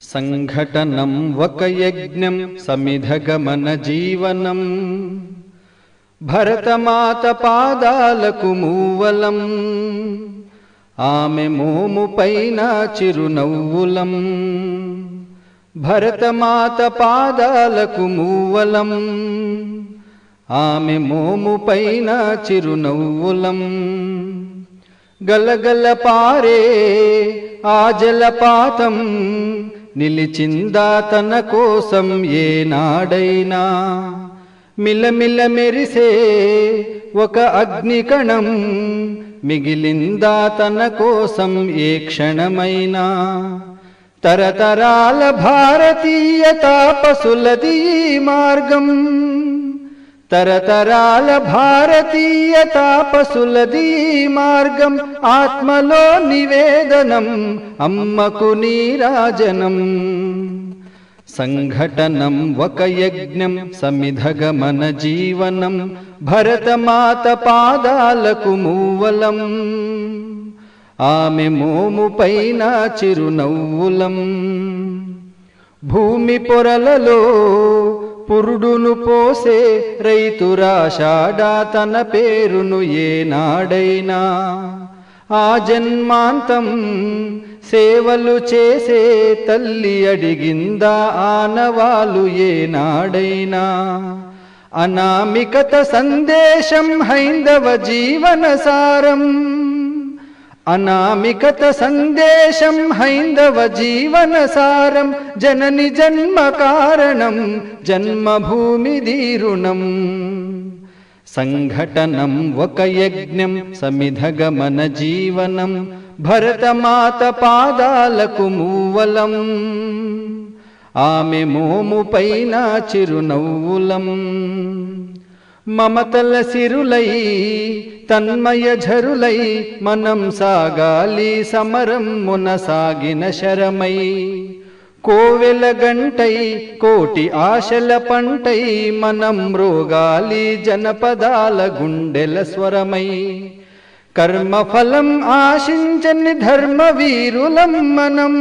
సంఘటనం ఒక యజ్ఞం సమిధగమన జీవనం భరతమాత పాదాలకు మూవలం ఆమె మోము పైన చిరునవ్వులం భరతమాత పాదాలకు మూవలం ఆమె మోము పైన చిరునవ్వులం గలగల పారే ఆ జలపాతం నిలిచిందా తన కోసం ఏనాడైనా మిలమిల మెరిసే ఒక అగ్నికణం మిగిలిందా తన కోసం ఏ క్షణమైనా తరతరాల భారతీయ తాపసులది ఈ మార్గం తరతరాల భారతీయ తాపసులది ఈ మార్గం ఆత్మలో నివేదనం అమ్మకు నీరాజనం సంఘటనం ఒక యజ్ఞం సమిధగమన జీవనం భరతమాత పాదాలకు మూవలం ఆమె మోము పైన చిరునవ్వులం భూమి పొరలలో పురుడును పోసే రైతురాషాఢా తన పేరును ఏనాడైనా ఆ జన్మాంతం సేవలు చేసే తల్లి అడిగిందా ఆనవాలు ఏనాడైనా అనామికత సందేశం హైందవ జీవన సారం అనామికత సందేశం హైందవ జీవన సారం జనని జన్మ కారణం జన్మభూమి దీరుణం సంఘటనం ఒక యజ్ఞం సమిధగమన జీవనం భరతమాత పాదాలకు మూవలం ఆమె మోము పైన చిరునవ్వులం మమతల సిరులై తన్మయ ఝరులై మనం సాగాలి సమరం మునసాగిన శరమై కోవెల గంటై కోటి ఆశల పంటై మనం మ్రోగాలి జనపదాల గుండెల స్వరమై కర్మఫలం ఆశించని ధర్మవీరులం మనం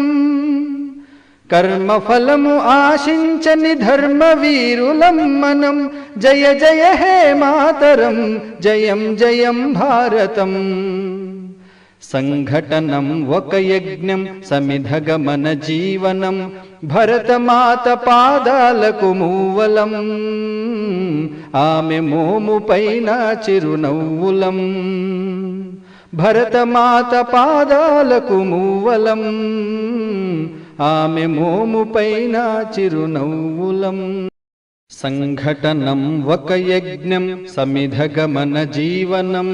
కర్మఫలము ఆశించని ధర్మవీరులం మనం జయ జయ హే మాతరం జయం జయం భారతం సంఘటనం ఒక యజ్ఞం సమిధగమన జీవనం భరతమాత పాదాలకు మూవలం ఆమె మోము పైన చిరునవ్వులం భరతమాత పాదాలకు మూవలం ఆమె మోము పైన చిరునవ్వులం సంఘటనం ఒక యజ్ఞం సమిధగమన జీవనం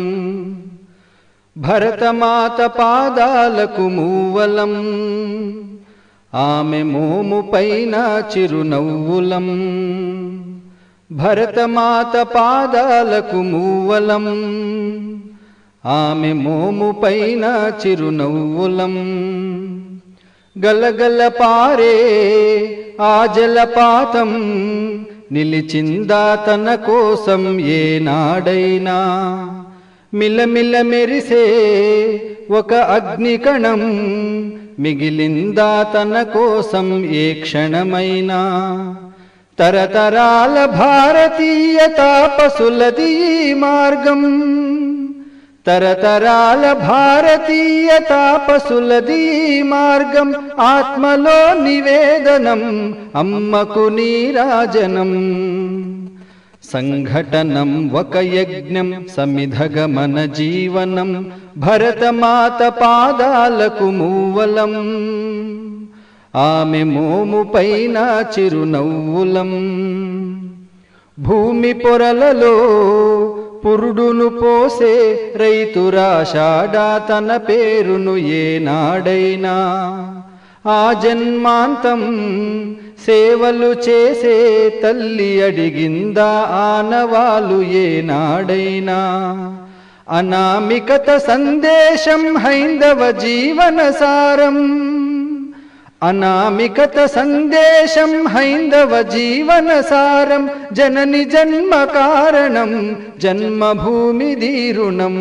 భరతమాత పాదాలకు మూవలం ఆమె మోము పైన చిరునవ్వులం భరతమాత పాదాలకు మూవలం ఆమె మోము పైన చిరునవ్వులం గలగల పారే ఆ జలపాతం నిలిచిందా తన కోసం ఏనాడైనా మిలమిల మెరిసే ఒక అగ్నికణం మిగిలిందా తన కోసం ఏ క్షణమైనా తరతరాల భారతీయ తాపసులది ఈ మార్గం తరతరాల భారతీయ తాపసులది ఈ మార్గం ఆత్మలో నివేదనం అమ్మకు నీరాజనం సంఘటనం ఒక యజ్ఞం సమిధగమన జీవనం భరతమాత పాదాలకు మూవలం ఆమె మోము పైన చిరునవ్వులం భూమి పొరలలో పురుడును పోసే రైతురాషాఢా తన పేరును ఏనాడైనా ఆ జన్మాంతం సేవలు చేసే తల్లి అడిగిందా ఆనవాలు ఏనాడైనా అనామికత సందేశం హైందవ జీవన సారం అనామికత సందేశం హైందవ జీవన సారం జనని జన్మ కారణం జన్మభూమి దీరుణం